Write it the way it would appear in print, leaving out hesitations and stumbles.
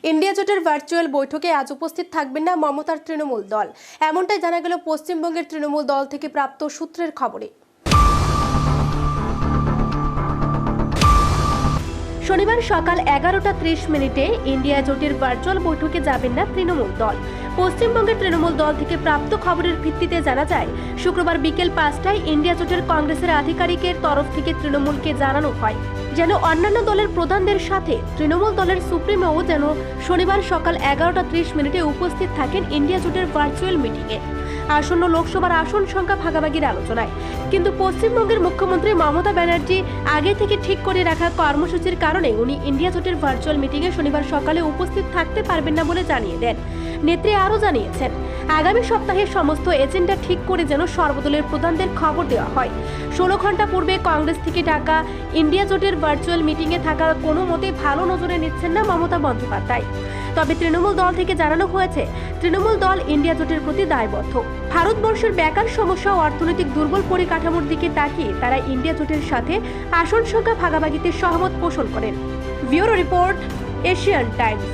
India জোটের virtual বৈঠকে আজ উপস্থিত থাকবেন না মমতার তৃণমূল দল, এমনটাই জানা গেল পশ্চিমবঙ্গের তৃণমূল দল থেকে প্রাপ্ত সূত্রের খবরে। শনিবার সকাল 11:30 ইন্ডিয়া জোটের ভার্চুয়াল বৈঠকে যাবেন না তৃণমূল দল। পশ্চিমবঙ্গের তৃণমূল দল থেকে প্রাপ্ত খবরের ভিত্তিতে জানা যায়, শুক্রবার বিকেল 5টায় ইন্ডিয়া জোটের কংগ্রেসের আধিকারিকের তরফ থেকে তৃণমূলকে জানানো হয় যেন অন্যান্য দলের প্রধানদের সাথে তৃণমূল দলের সুপ্রিমোও যেন শনিবার সকাল 11:30 উপস্থিত থাকেন ইন্ডিয়া জোটের ভার্চুয়াল মিটিংয়ে আসন্ন লোকসভার আসন সংখ্যা ভাগাভাগির আলোচনায়। কিন্তু পশ্চিমবঙ্গের মুখ্যমন্ত্রী মমতা ব্যানার্জি আগে থেকে ঠিক করে রাখা কর্মসূচির কারণে উনি ইন্ডিয়া জোটের ভার্চুয়াল মিটিংয়ে শনিবার সকালে উপস্থিত থাকতে পারবেন না বলে জানিয়ে দেন। নেত্রী আরও জানিয়েছেন, আগামী সপ্তাহে সমস্ত এজেন্ডা ঠিক করে যেন সর্বদলের প্রধানদের খবর দেওয়া হয়। 16 ঘন্টা পূর্বে কংগ্রেস থেকে ডাকা ইন্ডিয়া জোটের ভার্চুয়াল মিটিংয়ে থাকার কোনো মতে ভালো নজরে নিচ্ছেন না মমতা বন্দ্যোপাধ্যায়। তবে তৃণমূল দল থেকে জানানো হয়েছে, তৃণমূল দল ইন্ডিয়া জোটের প্রতি দায়বদ্ধ। ভারতবর্ষের বেকার সমস্যা ও অর্থনৈতিক দুর্বল পরিকাঠামোর দিকে তাকিয়ে তারা ইন্ডিয়া জোটের সাথে আসন সংখ্যা ভাগাভাগিতে সহমত পোষণ করেন। Bureau report, Asian Times.